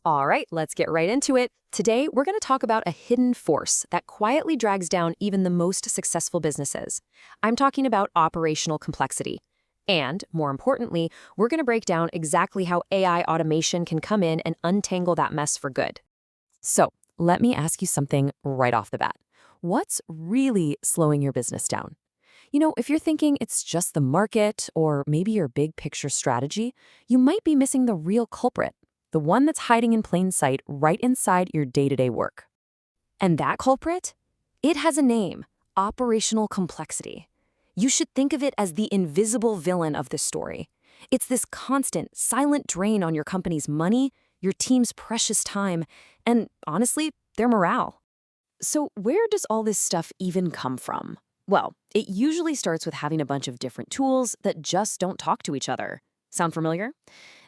All right, let's get right into it. Today, we're going to talk about a hidden force that quietly drags down even the most successful businesses. I'm talking about operational complexity. And, more importantly, we're going to break down exactly how AI automation can come in and untangle that mess for good. So, let me ask you something right off the bat. What's really slowing your business down? If you're thinking it's just the market or maybe your big picture strategy, you might be missing the real culprit, the one that's hiding in plain sight right inside your day-to-day work. And that culprit? It has a name: operational complexity. You should think of it as the invisible villain of this story. It's this constant, silent drain on your company's money, your team's precious time, and honestly, their morale. So where does all this stuff even come from? Well, it usually starts with having a bunch of different tools that just don't talk to each other. Sound familiar?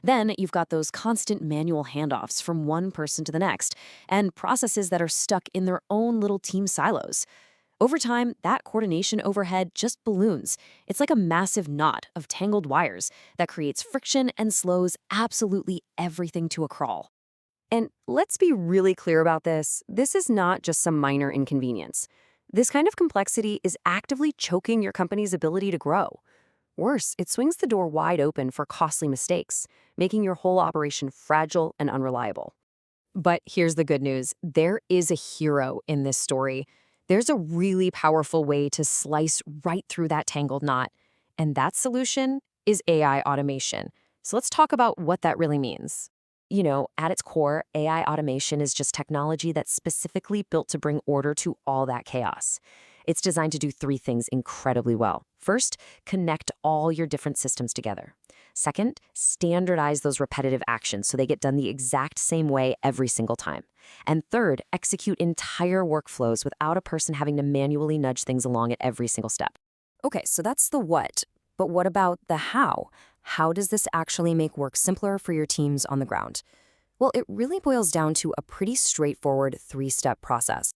Then you've got those constant manual handoffs from one person to the next, and processes that are stuck in their own little team silos. Over time, that coordination overhead just balloons. It's like a massive knot of tangled wires that creates friction and slows absolutely everything to a crawl. And let's be really clear about this. This is not just some minor inconvenience. This kind of complexity is actively choking your company's ability to grow. Worse, it swings the door wide open for costly mistakes, making your whole operation fragile and unreliable. But here's the good news. There is a hero in this story. There's a really powerful way to slice right through that tangled knot. And that solution is AI automation. So let's talk about what that really means. At its core, AI automation is just technology that's specifically built to bring order to all that chaos. It's designed to do three things incredibly well. First, connect all your different systems together. Second, standardize those repetitive actions so they get done the exact same way every single time. And third, execute entire workflows without a person having to manually nudge things along at every single step. Okay, so that's the what. But what about the how? How does this actually make work simpler for your teams on the ground? Well, it really boils down to a pretty straightforward three-step process.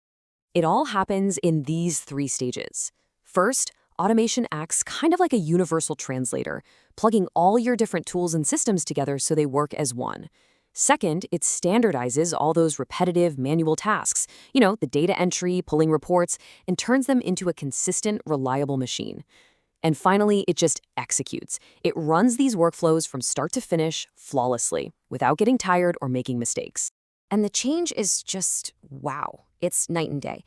It all happens in these three stages. First, automation acts kind of like a universal translator, plugging all your different tools and systems together so they work as one. Second, it standardizes all those repetitive manual tasks, the data entry, pulling reports, and turns them into a consistent, reliable machine. And finally, it just executes. It runs these workflows from start to finish flawlessly, without getting tired or making mistakes. And the change is just, wow, it's night and day.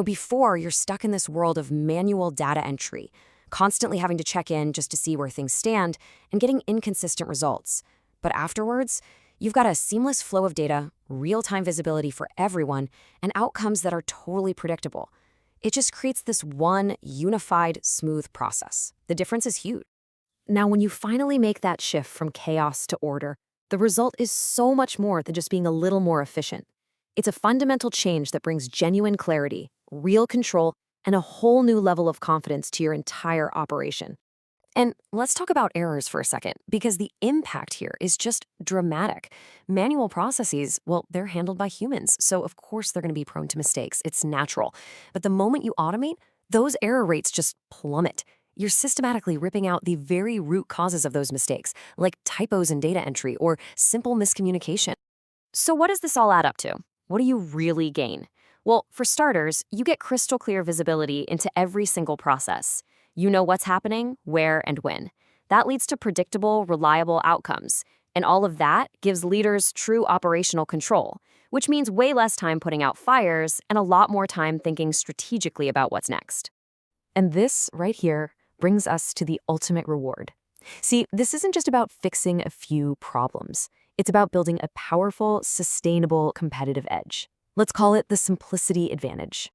Before, you're stuck in this world of manual data entry, constantly having to check in just to see where things stand and getting inconsistent results. But afterwards, you've got a seamless flow of data, real-time visibility for everyone, and outcomes that are totally predictable. It just creates this one unified, smooth process. The difference is huge. Now, when you finally make that shift from chaos to order, the result is so much more than just being a little more efficient. It's a fundamental change that brings genuine clarity, real control, and a whole new level of confidence to your entire operation. And let's talk about errors for a second, because the impact here is just dramatic. Manual processes, well, they're handled by humans, so of course they're going to be prone to mistakes. It's natural. But the moment you automate, those error rates just plummet. You're systematically ripping out the very root causes of those mistakes, like typos in data entry or simple miscommunication. So what does this all add up to? What do you really gain? Well, for starters, you get crystal clear visibility into every single process. You know what's happening, where, and when. That leads to predictable, reliable outcomes. And all of that gives leaders true operational control, which means way less time putting out fires and a lot more time thinking strategically about what's next. And this, right here, brings us to the ultimate reward. See, this isn't just about fixing a few problems. It's about building a powerful, sustainable, competitive edge. Let's call it the simplicity advantage.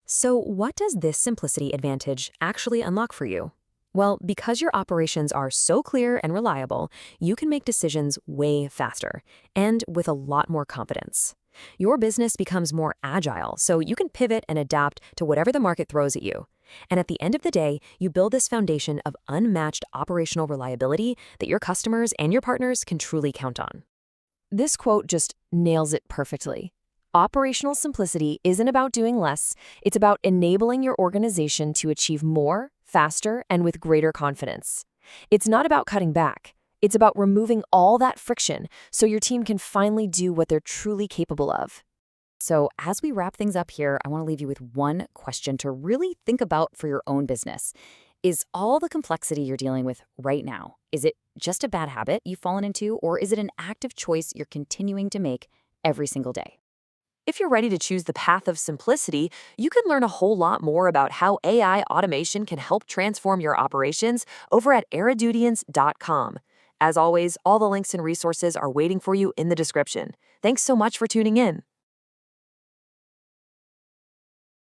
So what does this simplicity advantage actually unlock for you? Well, because your operations are so clear and reliable, you can make decisions way faster and with a lot more confidence. Your business becomes more agile, so you can pivot and adapt to whatever the market throws at you. And at the end of the day, you build this foundation of unmatched operational reliability that your customers and your partners can truly count on. This quote just nails it perfectly. Operational simplicity isn't about doing less, it's about enabling your organization to achieve more, faster, and with greater confidence. It's not about cutting back, It's about removing all that friction so your team can finally do what they're truly capable of. So, as we wrap things up here, I want to leave you with one question to really think about for your own business. Is all the complexity you're dealing with right now, is it just a bad habit you've fallen into, or is it an active choice you're continuing to make every single day? If you're ready to choose the path of simplicity, you can learn a whole lot more about how AI automation can help transform your operations over at Erudience.com. As always, all the links and resources are waiting for you in the description. Thanks so much for tuning in.